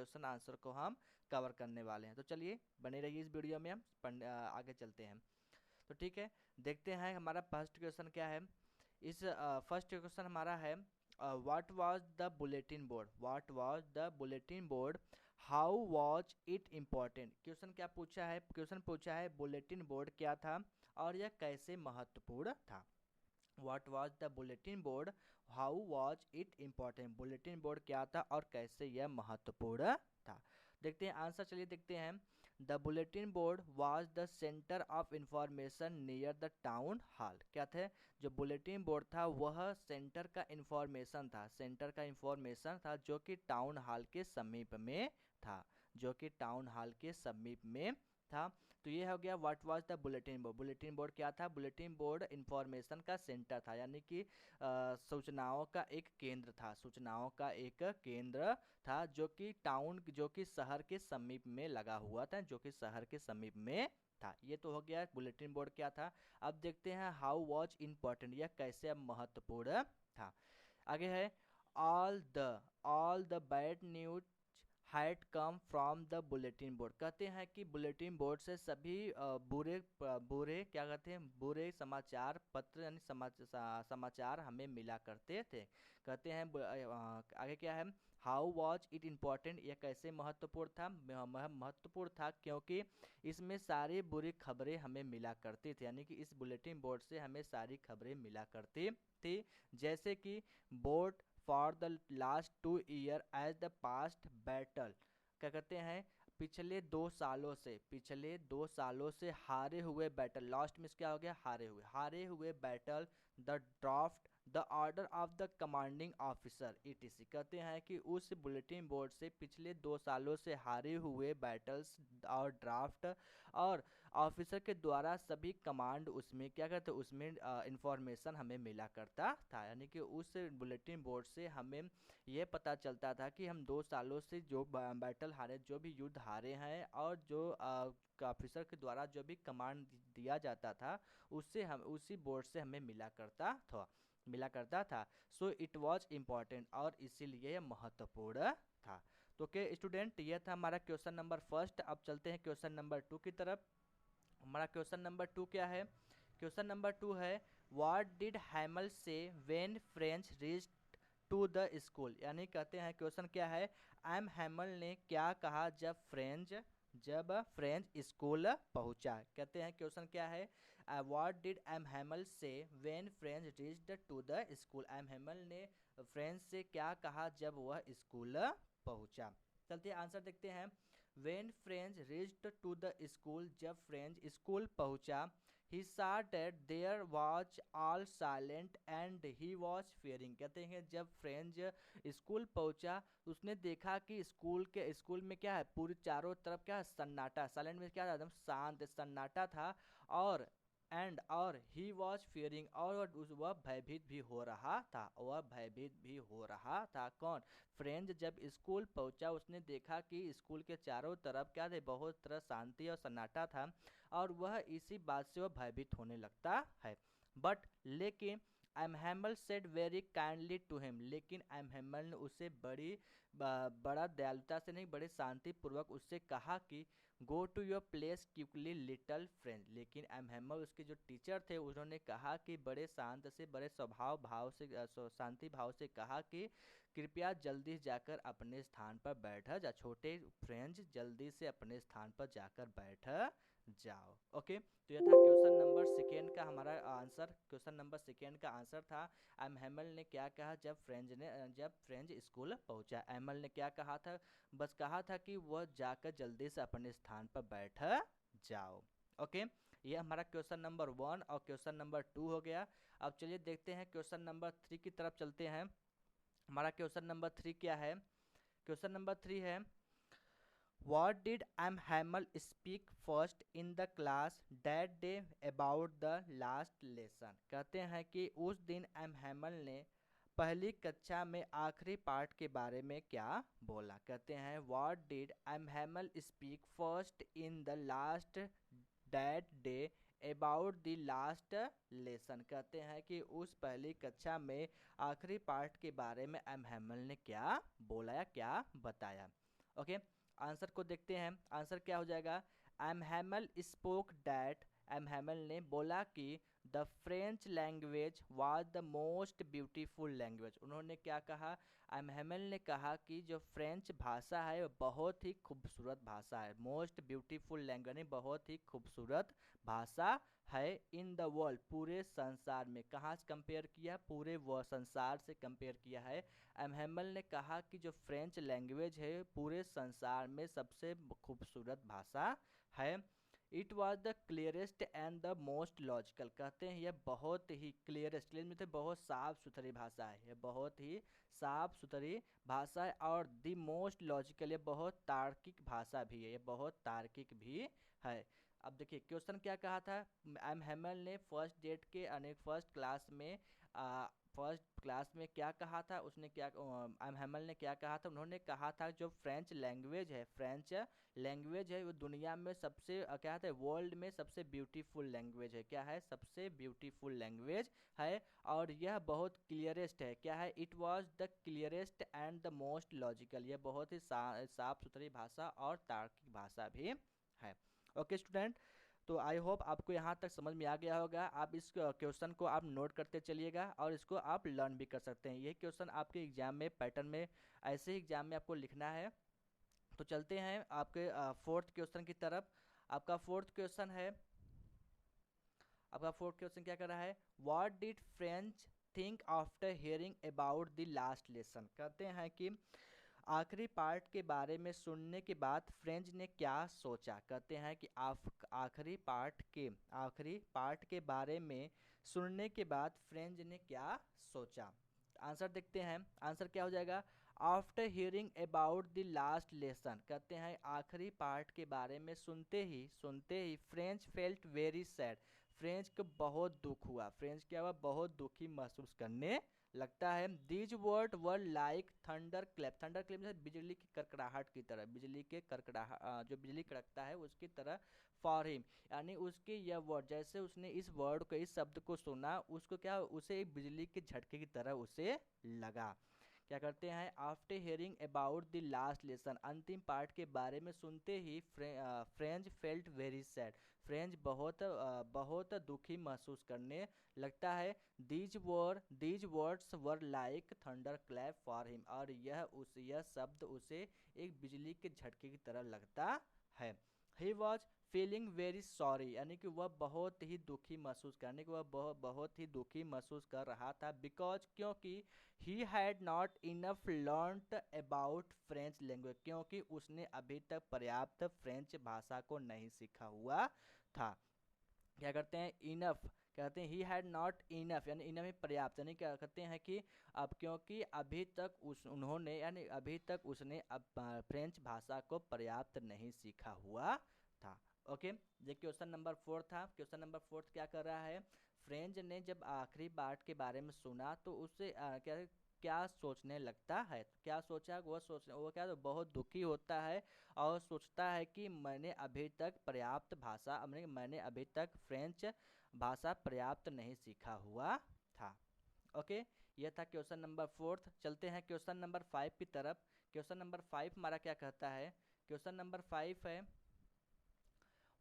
Question answer को हम cover करने वाले हैं। तो चलिए बने रहिए इस वीडियो में, हम आगे चलते हैं। तो ठीक है, देखते हैं हमारा फर्स्ट क्वेश्चन क्या है। इस फर्स्ट क्वेश्चन हमारा है, what was the bulletin board, what was the bulletin board, how was it important. Question क्या पूछा है, क्वेश्चन पूछा है बुलेटिन बोर्ड क्या था और यह कैसे महत्वपूर्ण था। What was the bulletin board, how was it important. Bulletin board क्या था और कैसे यह महत्वपूर्ण था। देखते हैं आंसर, चलिए देखते हैं। The bulletin board was the centre of information near the town hall. क्या थे, जो बुलेटिन बोर्ड था वह सेंटर का इंफॉर्मेशन था, सेंटर का इंफॉर्मेशन था जो कि टाउन हॉल के समीप में था, जो कि टाउन हॉल के समीप में था। तो ये हो गया what was the bulletin board. Bulletin board क्या था, बुलेटिन बोर्ड इंफॉर्मेशन का सेंटर था, यानी कि सूचनाओं का एक केंद्र था, सूचनाओं का एक केंद्र था जो कि टाउन, जो कि शहर के समीप में लगा हुआ था, जो कि शहर के समीप में था। ये तो हो गया बुलेटिन बोर्ड क्या था। अब देखते हैं हाउ वॉज इम्पोर्टेंट, यह कैसे महत्वपूर्ण था। आगे है, all the bad news had come from the bulletin board. कहते हैं कि बुलेटिन बोर्ड से सभी बुरे क्या कहते हैं, बुरे समाचार पत्र यानी समाचार हमें मिला करते थे। कहते हैं आगे क्या है, हाउ वॉज इट इम्पोर्टेंट, यह कैसे महत्वपूर्ण था। महत्वपूर्ण था क्योंकि इसमें सारी बुरी खबरें हमें मिला करती थी, यानी कि इस बुलेटिन बोर्ड से हमें सारी खबरें मिला करती थी। जैसे कि board for the last 2 year as the past battle, क्या कहते हैं, पिछले 2 सालों से हारे हुए बैटल, लास्ट में क्या हो गया, हारे हुए battle, the draft, the order of the commanding officer etc. कहते हैं कि उस बुलेटिन बोर्ड से पिछले 2 सालों से हारे हुए बैटल्स और ड्राफ्ट और ऑफिसर के द्वारा सभी कमांड उसमें क्या कहते हैं, उसमें इंफॉर्मेशन हमें मिला करता था। यानी कि उस बुलेटिन बोर्ड से हमें यह पता चलता था कि हम 2 सालों से जो बैटल हारे, जो भी युद्ध हारे हैं और जो ऑफिसर के द्वारा जो भी कमांड दिया जाता था उससे हम, उसी बोर्ड से हमें मिला करता था। सो इट वॉज इम्पॉर्टेंट, और इसीलिए यह महत्वपूर्ण था। तो के स्टूडेंट, यह था हमारा क्वेश्चन नंबर फर्स्ट। अब चलते हैं क्वेश्चन नंबर 2 की तरफ। हमारा क्वेश्चन नंबर 2 क्या है, क्वेश्चन नंबर 2 है, what did Hamel say when French reach to the school. यानी कहते हैं क्वेश्चन क्या है, एम हैमल ने क्या कहा जब फ्रेंच स्कूल पहुंचा। कहते हैं क्वेश्चन क्या है, what did M Hamel say when French reached to the school. M Hamel ने फ्रेंच से क्या कहा जब वह स्कूल पहुंचा। चलते आंसर देखते हैं। When French reached to the school, जब फ्रेंच स्कूल पहुंचा, ही saw that there was all silent and he was fearing। कहते हैं जब फ्रेंच स्कूल पहुंचा उसने देखा कि स्कूल में क्या है, पूरी चारों तरफ क्या है, सन्नाटा, साइलेंट में क्या था, एकदम शांत सन्नाटा था। और ही वॉज फियरिंग, और वह भयभीत भी हो रहा था, कौन, फ्रेंच जब स्कूल पहुंचा उसने देखा कि स्कूल के चारों तरफ क्या थे, बहुत तरह शांति और सन्नाटा था, और वह इसी बात से वह भयभीत होने लगता है। बट लेकिन M Hamel said very kindly to him, लेकिन एमहेमल ने उसे बड़ा दयालुता से नहीं, बड़े शांति पूर्वक उससे कहा कि go to your place quickly little friend. लेकिन एमहेमल, उसके जो टीचर थे, उन्होंने कहा कि बड़े शांत से, बड़े शांति भाव से कहा कि कृपया जल्दी जाकर अपने स्थान पर बैठ जा, छोटे फ्रेंच जल्दी से अपने स्थान पर जाकर बैठ जाओ। ओके, तो यह था क्वेश्चन नंबर सेकेंड का हमारा आंसर, क्वेश्चन नंबर सेकेंड का आंसर था एम हैमल ने क्या कहा जब फ्रेंच स्कूल पहुंचा। एमल ने क्या कहा था, बस कहा था कि वह जाकर जल्दी से अपने स्थान पर बैठ जाओ। ओके, ये हमारा क्वेश्चन नंबर 1 और क्वेश्चन नंबर 2 हो गया। अब चलिए देखते हैं क्वेश्चन नंबर 3 की तरफ चलते हैं। हमारा क्वेश्चन नंबर 3 क्या है, क्वेश्चन नंबर 3 है, What did M. Hamel speak first in the class that day about the last lesson। कहते हैं कि उस दिन एम हैमल ने पहली कक्षा में आखिरी पाठ के बारे में क्या बोला। कहते हैं What did M. Hamel speak first in the last that day about the last lesson। कहते हैं कि उस पहली कक्षा में आखिरी पाठ के बारे में एम हैमल ने क्या बोला या क्या बताया। ओके, आंसर को देखते हैं। आंसर क्या हो जाएगा? एमहेमल स्पोक दैट, एमहेमल ने बोला कि the French language was the most beautiful language. उन्होंने क्या कहा? एमहेमल ने कहा कि जो फ्रेंच भाषा है वो बहुत ही खूबसूरत भाषा है। मोस्ट ब्यूटीफुल लैंग्वेज यानी बहुत ही खूबसूरत भाषा है इन द वर्ल्ड, पूरे संसार में। कहाँ से कंपेयर किया? पूरे संसार से कंपेयर किया है। एमहेमल ने कहा कि जो फ्रेंच लैंग्वेज है पूरे संसार में सबसे खूबसूरत भाषा है। It was the clearest and the most logical, कहते हैं यह बहुत ही क्लियरेस्ट, क्लियर मतलब बहुत साफ सुथरी भाषा है, यह बहुत ही साफ सुथरी भाषा है, और द मोस्ट लॉजिकल, ये बहुत तार्किक भाषा भी है, ये बहुत तार्किक भी है। अब देखिए क्वेश्चन क्या कहा था एमहेमल ने फर्स्ट डेट के फर्स्ट क्लास में फर्स्ट क्लास में क्या कहा था? उसने क्या एमहेमल ने क्या कहा था? उन्होंने कहा था जो फ्रेंच लैंग्वेज है, फ्रेंच लैंग्वेज है वो दुनिया में सबसे क्या है, वर्ल्ड में सबसे ब्यूटीफुल लैंग्वेज है। क्या है? सबसे ब्यूटीफुल लैंग्वेज है, और यह बहुत क्लियरेस्ट है। क्या है? It was the clearest and the most logical, यह बहुत ही साफ सुथरी भाषा और तार्किक भाषा भी है। ओके स्टूडेंट, तो आई होप आपको यहाँ तक समझ में आ गया होगा। आप इस क्वेश्चन को आप नोट करते चलिएगा और इसको आप लर्न भी कर सकते हैं। ये क्वेश्चन आपके एग्जाम में पैटर्न में ऐसे ही एग्जाम में आपको लिखना है। तो चलते हैं आपके फोर्थ क्वेश्चन की तरफ। आपका फोर्थ क्वेश्चन है, आपका फोर्थ क्वेश्चन क्या कर रहा है? What did French think after hearing about the last lesson. कहते हैं कि आखिरी पार्ट के बारे में सुनने के बाद फ्रेंच ने क्या सोचा। कहते हैं कि आखिरी पार्ट के बारे में सुनने के बाद फ्रेंच ने क्या सोचा। आंसर देखते हैं। आंसर क्या हो जाएगा? After hearing about the last lesson, कहते हैं आखिरी पार्ट के बारे में सुनते ही Franz felt very sad, Franz को बहुत दुख हुआ। फ्रेंच क्या हुआ? बहुत दुखी महसूस करने लगता है। These word were like thunder clap, thunder clap मतलब बिजली की कड़कड़ाहट की तरह, बिजली के कड़कड़ाहट, जो बिजली कड़कता है उसकी तरह। फॉर हिम, यानी उसके यह वर्ड, जैसे उसने इस वर्ड को, इस शब्द को सुना, उसको क्या, उसे एक बिजली के झटके की तरह उसे लगा। क्या करते हैं? After hearing about the last lesson, अंतिम पार्ट के बारे में सुनते ही Franz felt very sad, Franz बहुत दुखी महसूस करने लगता है। These words were like thunderclap for him, और यह शब्द उसे एक बिजली के झटके की तरह लगता है। He was feeling very sorry, यानी कि वह बहुत ही दुखी महसूस करने की, वह बहुत ही दुखी महसूस कर रहा था। बिकॉज, क्योंकि he had not enough learned about French language, क्योंकि उसने अभी तक पर्याप्त फ्रेंच भाषा को नहीं सीखा हुआ था। क्या करते हैं? इनफ, कहते हैं ही हैड नॉट इनफ, यानी इनफ पर्याप्त, यानी क्या कहते हैं कि अब क्योंकि अभी तक उन्होंने, यानी अभी तक उसने अब फ्रेंच भाषा को पर्याप्त नहीं सीखा हुआ था। ओके, ये क्वेश्चन नंबर 4 था। क्वेश्चन नंबर 4 क्या कर रहा है? फ्रेंच ने जब आखिरी बात के बारे में सुना तो उससे क्या सोचने लगता है? तो क्या सोचा? वो क्या, तो बहुत दुखी होता है और सोचता है कि मैंने अभी तक फ्रेंच भाषा पर्याप्त नहीं सीखा हुआ था। ओके, यह था क्वेश्चन नंबर 4। चलते हैं क्वेश्चन नंबर 5 की तरफ। क्वेश्चन नंबर 5 हमारा क्या कहता है? क्वेश्चन नंबर 5 है,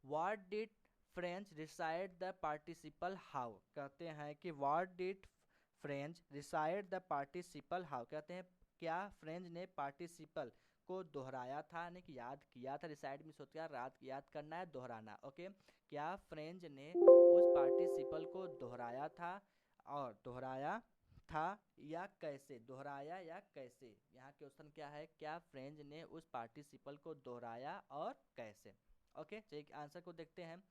what did French reside the participle how. कहते हैं कि what did French reside the participle how, कहते हैं क्या फ्रेंच ने पार्टिसिपल को दोहराया था, यानी कि याद किया था। रिसाइड में सोच क्या, याद करना है, दोहराना। ओके, क्या फ्रेंच ने उस पार्टिसिपल को दोहराया था, और दोहराया था या कैसे? दोहराया या कैसे? यहाँ क्वेश्चन क्या है? क्या फ्रेंच ने उस पार्टिसिपल को दोहराया और कैसे? ओके, चलिए आंसर को देखते हैं।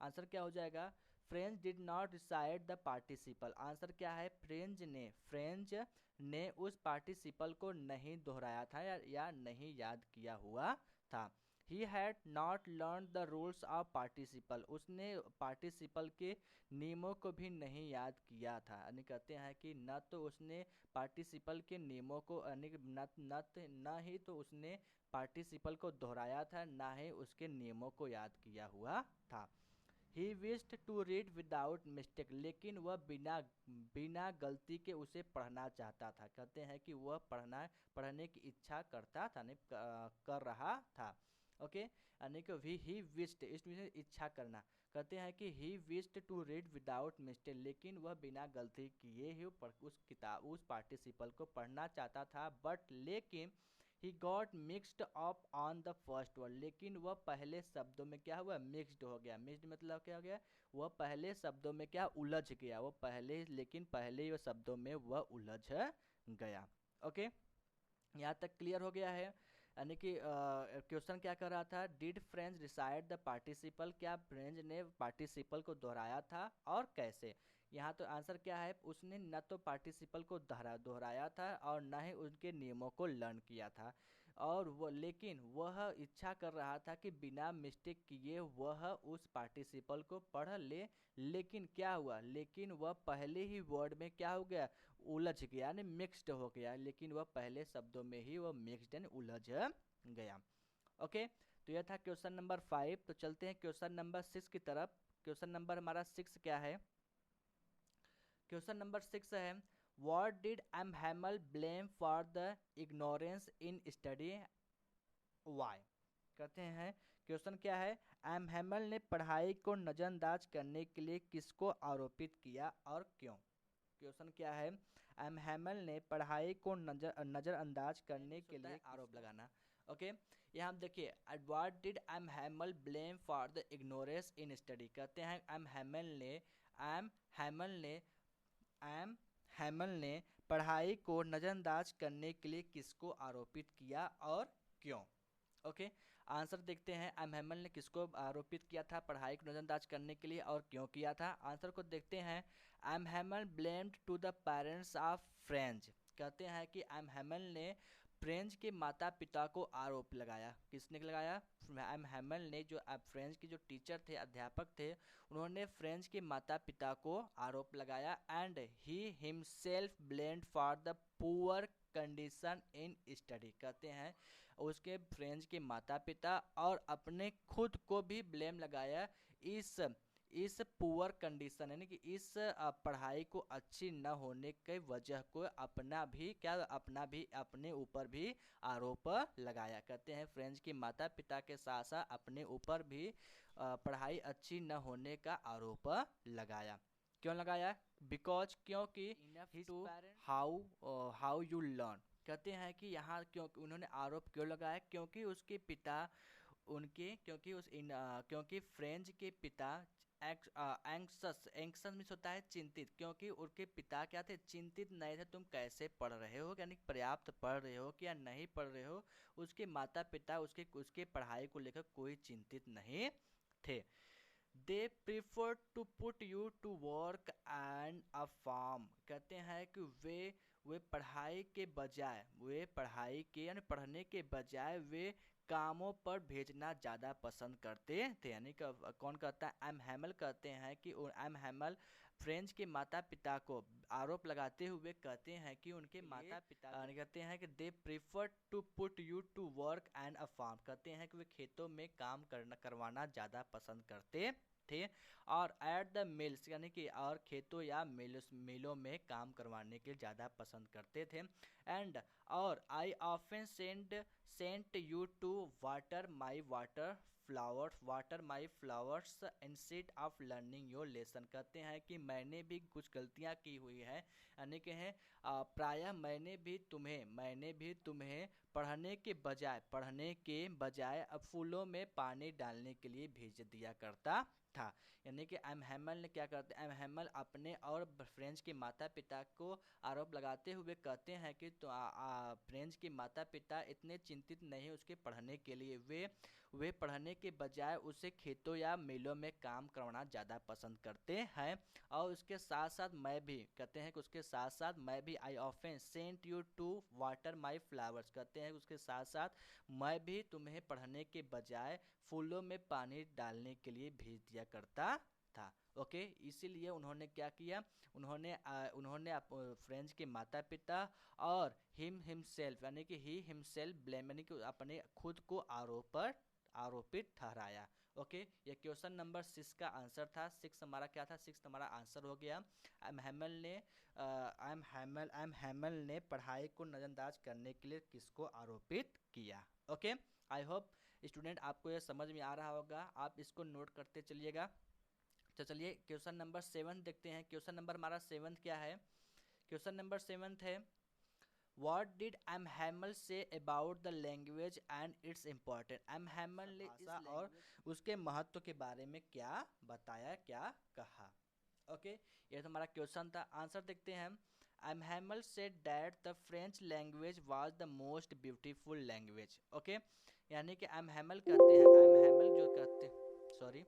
आंसर क्या हो जाएगा? French did not reside the participle. Answer क्या है? फ्रेंच ने उस पार्टिसिपल को नहीं दोहराया था या नहीं याद किया हुआ था। He had not learn the rules of participle, उसने पार्टिसिपल के नियमों को भी नहीं याद किया था। यानी कहते हैं कि न तो उसने पार्टिसिपल के नियमों को, यानी न ही तो उसने पार्टिसिपल को दोहराया था, ना ही उसके नियमों को याद किया हुआ था। He wished to read without mistake, लेकिन वह बिना बिना गलती के उसे पढ़ना चाहता था। कहते हैं कि वह पढ़ने की इच्छा करता था, नहीं कर रहा था। ओके, यानी कि ही विश्ड, इसमें इच्छा करना। कहते हैं कि he wished to read without mistake, लेकिन वह बिना गलती किए ही उस पार्टिसिपल को पढ़ना चाहता था। बट लेकिन he got mixed up on the first word, लेकिन वह पहले शब्दों में क्या हुआ, मिक्सड हो गया। मिक्सड मतलब क्या हो गया, वह पहले शब्दों में क्या उलझ गया, वो पहले शब्दों में वह उलझ गया। ओके, यहाँ तक क्लियर हो गया है। यानी कि क्वेश्चन क्या कर रहा था, did French reside the participle, क्या फ्रेंच ने पार्टिसिपल को दोहराया था और कैसे। यहाँ तो आंसर क्या है, उसने न तो पार्टिसिपल को दोहराया था और न ही उनके नियमों को लर्न किया था। और वो लेकिन वह इच्छा कर रहा था कि बिना मिस्टेक किए वह उस पार्टिसिपल को पढ़ ले। लेकिन क्या हुआ, लेकिन वह पहले ही वर्ड में क्या हो गया, उलझ गया, यानी मिक्स्ड हो गया। लेकिन वह पहले शब्दों में ही वह मिक्स्ड एंड उलझ गया। ओके, तो यह था क्वेश्चन नंबर 5। तो चलते हैं क्वेश्चन नंबर 6 की तरफ। क्वेश्चन नंबर हमारा 6 क्या है, क्वेश्चन नंबर 6 है, what did M Hamel blame for the ignorance in study why. कहते हैं क्वेश्चन क्या है, एम हैमल ने पढ़ाई को नज़रअंदाज करने के लिए किसको आरोपित किया और क्यों। क्वेश्चन क्या है, एम हैमल ने पढ़ाई को नज़रअंदाज करने के लिए आरोप लगाना। ओके, यहाँ हम देखिए, what did M Hamel blame for the ignorance in study. कहते हैं एम हैमल ने एम हैमल ने पढ़ाई को नज़रअंदाज करने के लिए किसको आरोपित किया और क्यों। ओके, आंसर देखते हैं, एम हैमल ने किसको आरोपित किया था पढ़ाई को नज़रअंदाज करने के लिए और क्यों किया था। आंसर को देखते हैं, M Hamel blamed to the parents of French. कहते हैं कि एम हैमल ने फ्रेंच के माता पिता को आरोप लगाया। किसने लगाया, एम हैमल ने, जो फ्रेंच के जो टीचर थे, अध्यापक थे, उन्होंने फ्रेंच के माता पिता को आरोप लगाया। And he himself blamed for the poor condition in study. कहते हैं उसके फ्रेंच के माता पिता और अपने खुद को भी ब्लेम लगाया इस पुअर कंडीशन, यानी कि इस पढ़ाई को अच्छी न होने के वजह को अपने ऊपर भी आरोप लगाया। कहते हैं फ्रेंच के माता पिता के साथ साथ अपने ऊपर भी पढ़ाई अच्छी न होने का आरोप लगाया। क्यों लगाया, बिकॉज, क्योंकि टू हाउ यू लर्न। कहते हैं कि यहाँ क्योंकि उन्होंने आरोप क्यों लगाया, क्योंकि उसके पिता क्योंकि फ्रेंच के पिता एंक्सस मीन्स होता है चिंतित, क्योंकि उनके पिता क्या थे, चिंतित नहीं थे तुम कैसे पढ़ रहे हो, यानी पर्याप्त पढ़ रहे हो कि या नहीं पढ़ रहे हो। उसके माता पिता उसके पढ़ाई को लेकर कोई चिंतित नहीं थे। They prefer to put you to work and a farm. कहते हैं कि वे पढ़ाई के यानी पढ़ने के बजाय वे कामों पर भेजना ज़्यादा पसंद करते थे। यानी कि कौन कहता है, एम हैमल कहते हैं कि एम हैमल फ्रेंच के माता पिता को आरोप लगाते हुए कहते हैं कि उनके माता पिता कहते हैं कि they prefer to put you to work and a farm. कहते हैं कि वे खेतों में काम करवाना ज़्यादा पसंद करते थे और एट द मिल्स, यानी कि और खेतों या मिलों में काम करवाने के ज़्यादा पसंद करते थे। एंड और I often sent you to water my flowers instead of learning your lesson. कहते हैं कि मैंने भी कुछ गलतियां की हुई है, यानी कि प्रायः मैंने भी तुम्हें पढ़ने के बजाय अब फूलों में पानी डालने के लिए भेज दिया करता था। यानी कि एम हैमल ने क्या करते, एम हैमल अपने और फ्रेंच के माता पिता को आरोप लगाते हुए कहते हैं कि तो फ्रेंच के माता पिता इतने चिंतित नहीं उसके पढ़ने के लिए, वे पढ़ने के बजाय उसे खेतों या मिलों में काम करवाना ज़्यादा पसंद करते हैं। और उसके साथ साथ मैं भी, कहते हैं कि उसके साथ साथ मैं भी, I often sent you to water my flowers. कहते हैं उसके साथ साथ मैं भी तुम्हें पढ़ने के बजाय फूलों में पानी डालने के लिए भेज दिया करता था। ओके, इसीलिए उन्होंने क्या किया, उन्होंने फ्रेंच के माता पिता और हिमसेल्फ, यानी कि ही हिमसेल्फ ब्लेम, यानी कि अपने खुद को आरोपित ठहराया। ओके, ये क्वेश्चन नंबर 6 का आंसर था। 6 हमारा क्या था, 6 हमारा आंसर हो गया। आई एम हैमल ने पढ़ाई को नज़रअंदाज करने के लिए किसको आरोपित किया। ओके, आई होप स्टूडेंट आपको ये समझ में आ रहा होगा, आप इसको नोट करते चलिएगा। तो चलिए क्वेश्चन नंबर 7 देखते हैं। क्वेश्चन नंबर हमारा 7 क्या है, क्वेश्चन नंबर 7 है What did M. Hamel say about the language and its importance? M. Hamel ने भाषा और उसके महत्व के बारे में क्या बताया, क्या कहा। ओके, ये तो हमारा क्वेश्चन था। आंसर देखते हैं। M. Hamel said that the French language was the most beautiful language. Okay, यानी कि M. Hamel कहते हैं, M. Hamel जो कहते हैं, सॉरी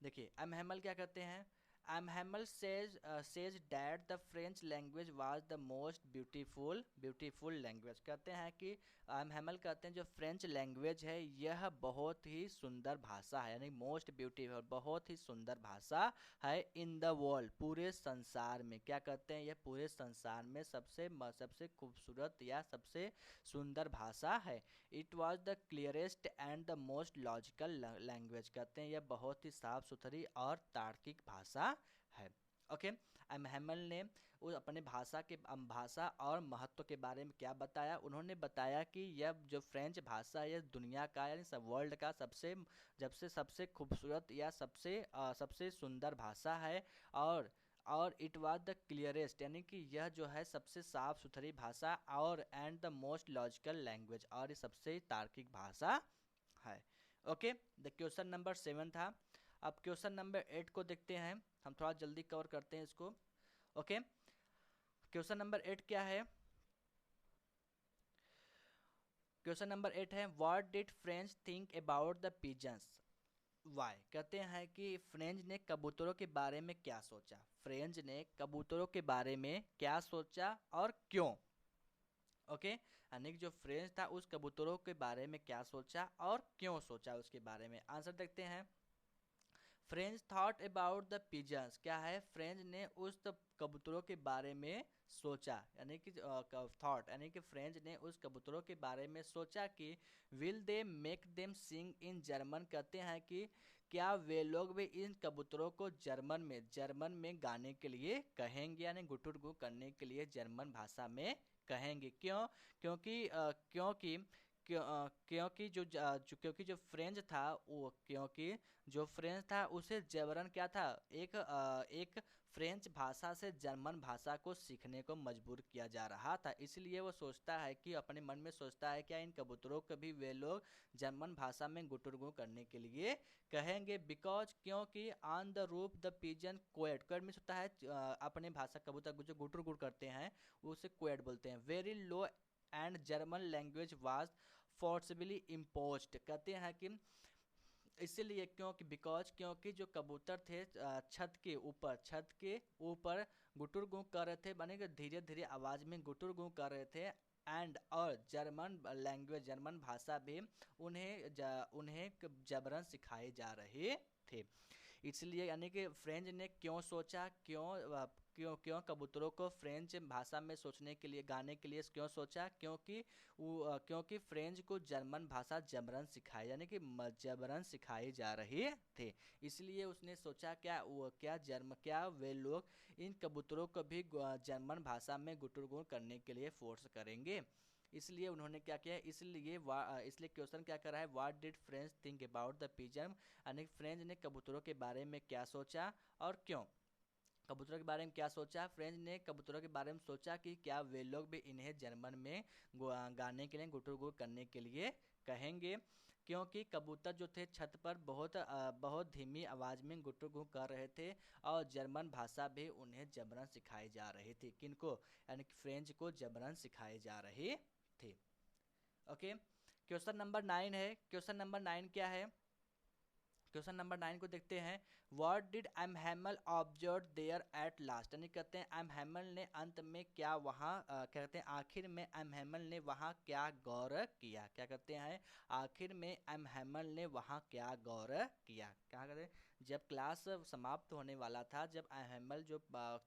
देखिए M. Hamel क्या कहते हैं, M. Hamel says that the French language was the most beautiful language। कहते हैं कि M. Hamel कहते हैं जो फ्रेंच लैंग्वेज है यह बहुत ही सुंदर भाषा है, यानी मोस्ट ब्यूटीफुल, बहुत ही सुंदर भाषा है इन द वर्ल्ड, पूरे संसार में। क्या कहते हैं, यह पूरे संसार में सबसे खूबसूरत या सबसे सुंदर भाषा है। It was the clearest and the most logical language. कहते हैं यह बहुत ही साफ सुथरी और तार्किक भाषा है। ओके, एम हैमल ने उस अपने भाषा और महत्व के बारे में क्या बताया। उन्होंने बताया कि यह जो फ्रेंच भाषा है यह दुनिया का यानी सब वर्ल्ड का सबसे खूबसूरत या सबसे सुंदर भाषा है। और इट वाज द क्लियरेस्ट, यानी कि यह जो है सबसे साफ सुथरी भाषा, और and the most logical language, और ये सबसे तार्किक भाषा है। ओके, द क्वेश्चन नंबर 7 था। अब क्वेश्चन नंबर 8 को देखते हैं, हम थोड़ा जल्दी कवर करते हैं इसको। ओके, क्वेश्चन नंबर 8 क्या है, क्वेश्चन नंबर 8 है what did French think about the pigeons. Why, कहते हैं कि फ्रेंच ने कबूतरों के बारे में क्या सोचा। फ्रेंच ने कबूतरों के बारे में क्या सोचा और क्यों। ओके, यानी कि जो फ्रेंच था उस कबूतरों के बारे में क्या सोचा और क्यों सोचा उसके बारे में। आंसर देखते हैं। French thought about the pigeons, क्या है, फ्रेंच ने उस कबूतरों के बारे में सोचा, यानी कि थॉट, यानी कि फ्रेंच ने उस कबूतरों के बारे में सोचा कि will they make them sing in German. कहते हैं कि क्या वे लोग भी इन कबूतरों को जर्मन में गाने के लिए कहेंगे, यानी गुटुरगु करने के लिए जर्मन भाषा में कहेंगे। क्यों, क्योंकि क्योंकि जो फ्रेंच था वो, क्योंकि जो फ्रेंच था उसे जबरन क्या था, एक फ्रेंच भाषा से जर्मन भाषा को सीखने को मजबूर किया जा रहा था। इसलिए वो सोचता है कि अपने मन में सोचता है क्या इन कबूतरों को भी वे लोग जर्मन भाषा में गुटुरगु करने के लिए कहेंगे। बिकॉज, क्योंकि on the roof the pigeon quiet, quiet में होता है अपने भाषा कबूतर जो गुटुरगु करते हैं उसे क्वेट बोलते हैं। Very low and German language was forcibly imposed. कहते हैं कि इसीलिए, क्योंकि बिकॉज, क्योंकि जो कबूतर थे छत के ऊपर गुटुर गूं कर रहे थे, बने धीरे धीरे आवाज में गुटुर गूं कर रहे थे। एंड और जर्मन लैंग्वेज, जर्मन भाषा भी उन्हें जबरन सिखाए जा रहे थे। इसलिए, यानी कि फ्रेंच ने क्यों सोचा, क्यों कबूतरों को फ्रेंच भाषा में सोचने के लिए, गाने के लिए क्यों सोचा, क्योंकि फ्रेंच को जर्मन भाषा जबरन सिखाई, यानी कि जबरन सिखाई जा रही थे। इसलिए उसने सोचा क्या वे लोग इन कबूतरों को भी जर्मन भाषा में गुटुरगु करने के लिए फोर्स करेंगे। इसलिए उन्होंने क्या किया, इसलिए क्वेश्चन क्या कर रहा है, what did French think about the pigeon, यानी फ्रेंच ने कबूतरों के बारे में क्या सोचा और क्यों। कबूतरों के बारे में क्या सोचा, फ्रेंच ने कबूतरों के बारे में सोचा कि क्या वे लोग भी इन्हें जर्मन में गाने के लिए गुटुरगु करने के लिए कहेंगे। क्योंकि कबूतर जो थे छत पर बहुत धीमी आवाज़ में गुटुरगु कर रहे थे, और जर्मन भाषा भी उन्हें जबरन सिखाई जा रही थी। किनको, यानी कि फ्रेंच को जबरन सिखाई जा रही थी। ओके, क्वेश्चन नंबर 9 है। क्वेश्चन नंबर 9 क्या है, क्वेश्चन नंबर 9 को देखते हैं। What did M Hamel observe there at last, यानी कहते हैं एम हैमल ने अंत में क्या वहाँ कहते हैं आखिर में एम हैमल ने वहाँ क्या गौर किया। क्या कहते हैं, आखिर में एम हैमल ने वहाँ क्या गौर किया। क्या कहते हैं, जब क्लास समाप्त होने वाला था, जब हैमल जो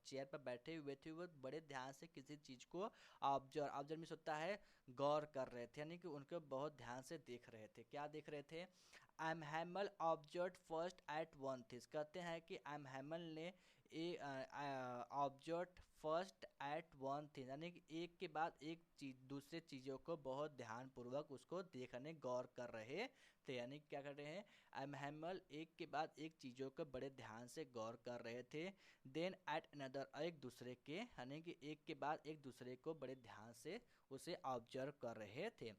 चेयर पर बैठे हुए थे वो बड़े ध्यान से किसी चीज़ को ऑब्जर्व मीन्स होता है गौर कर रहे थे, यानी कि उनको बहुत ध्यान से देख रहे थे। क्या देख रहे थे? M Hamel observe first at one thing, कहते हैं कि एम हैमल ने observe first at one thing, यानी कि एक के बाद एक चीज दूसरे चीज़ों को बहुत ध्यानपूर्वक उसको देखने गौर कर रहे थे। यानी क्या कर रहे हैं? एम हैमल एक के बाद एक चीज़ों को बड़े ध्यान से गौर कर रहे थे। देन एट अनदर, एक दूसरे के, यानी कि एक के बाद एक दूसरे को बड़े ध्यान से उसे ऑब्जर्व कर रहे थे।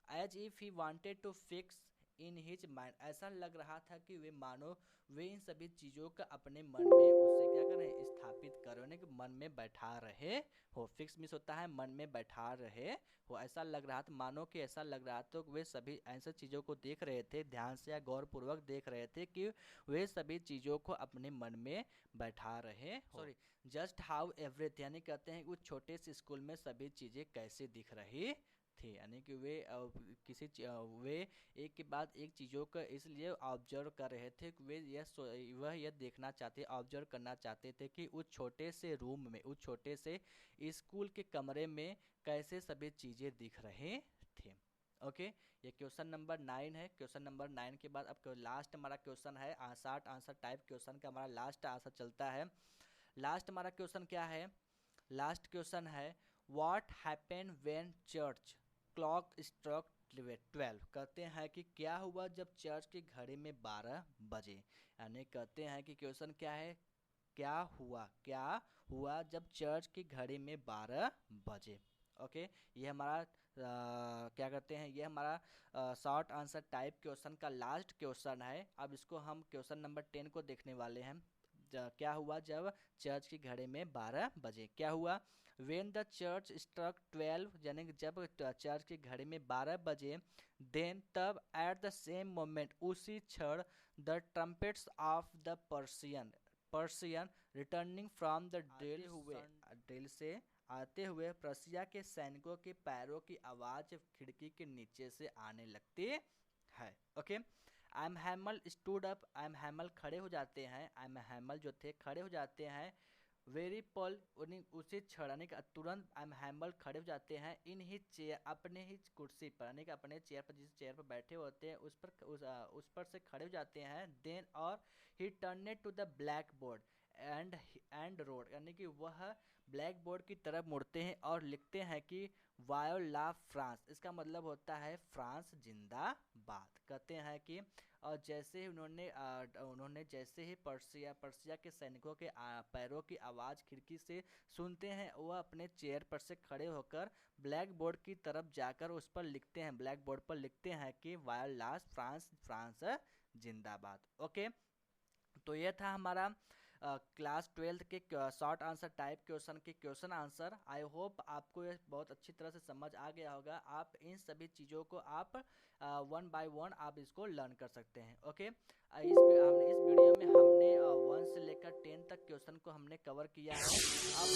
As if he wanted to fix in his mind, ऐसा लग रहा था कि वे मानो वे इन सभी चीज़ों का अपने मन में उससे क्या कर रहे हैं? स्थापित कर रहे हैं, कि मन में बैठा रहे हो। फिक्स मिस होता है मन में बैठा रहे हो, ऐसा लग रहा था, मानो कि ऐसा लग रहा था वे सभी ऐसे चीज़ों को देख रहे थे, ध्यान से या गौरपूर्वक देख रहे थे कि वे सभी चीज़ों को अपने मन में बैठा रहे हो। सॉरी, जस्ट हाउ एवरीथिंग, यानी कहते हैं कि उस छोटे से स्कूल में सभी चीज़ें कैसे दिख रही थे, यानी कि वे वे एक के बाद एक चीज़ों का इसलिए ऑब्जर्व कर रहे थे कि वह यह देखना चाहते, ऑब्जर्व करना चाहते थे कि उस छोटे से रूम में, उस छोटे से स्कूल के कमरे में कैसे सभी चीज़ें दिख रहे थे। ओके, ये क्वेश्चन नंबर 9 है। क्वेश्चन नंबर 9 के बाद अब लास्ट हमारा क्वेश्चन है, 60 आंसर टाइप क्वेश्चन का हमारा लास्ट आंसर चलता है। लास्ट हमारा क्वेश्चन क्या है? लास्ट क्वेश्चन है what happened when church clock struck 12, कहते हैं कि क्या हुआ जब चर्च की घड़ी में 12 बजे, यानी कहते हैं कि क्वेश्चन क्या है? क्या हुआ जब चर्च की घड़ी में 12 बजे। ओके, ये हमारा क्या करते हैं, ये हमारा शॉर्ट आंसर टाइप क्वेश्चन का लास्ट क्वेश्चन है। अब इसको हम क्वेश्चन नंबर 10 को देखने वाले हैं। क्या हुआ जब चर्च की घड़ी में 12 बजे? क्या हुआ? When the church struck 12, यानी कि जब चर्च की घड़ी में 12 बजे, then तब at the same moment, उसी क्षण, the trumpets of the Persian returning from the drill से आते हुए प्रसिया के सैनिकों के पैरों की आवाज खिड़की के नीचे से आने लगती है। Okay, M Hamel stood up, M Hamel खड़े हो जाते हैं, एम हैमल जो थे खड़े हो जाते हैं। वेरी पल, उसी क्षण, यानी कि तुरंत एम हैमल खड़े हो जाते हैं। इन ही चेयर, अपने ही कुर्सी पर, यानी कि अपने चेयर पर, जिस चेयर पर बैठे होते हैं उस पर से खड़े हो जाते हैं। देन और he turned to the blackboard and wrote, यानी कि वह ब्लैक बोर्ड की तरफ मुड़ते हैं और लिखते हैं कि वायोला फ्रांस, इसका मतलब होता है फ्रांस जिंदाबाद। कहते हैं कि और जैसे ही उन्होंने जैसे ही पर्सिया के सैनिकों के पैरों की आवाज़ खिड़की से सुनते हैं, वह अपने चेयर पर से खड़े होकर ब्लैक बोर्ड की तरफ जाकर उस पर लिखते हैं, ब्लैक बोर्ड पर लिखते हैं कि वायोलास फ्रांस जिंदाबाद। ओके, तो यह था हमारा क्लास 12 के शॉर्ट आंसर टाइप क्वेश्चन के क्वेश्चन आंसर। आई होप आपको ये बहुत अच्छी तरह से समझ आ गया होगा। आप इन सभी चीज़ों को आप 1 बाय 1 आप इसको लर्न कर सकते हैं। ओके, इस वीडियो में हमने 1 से लेकर 10 तक क्वेश्चन को हमने कवर किया है। अब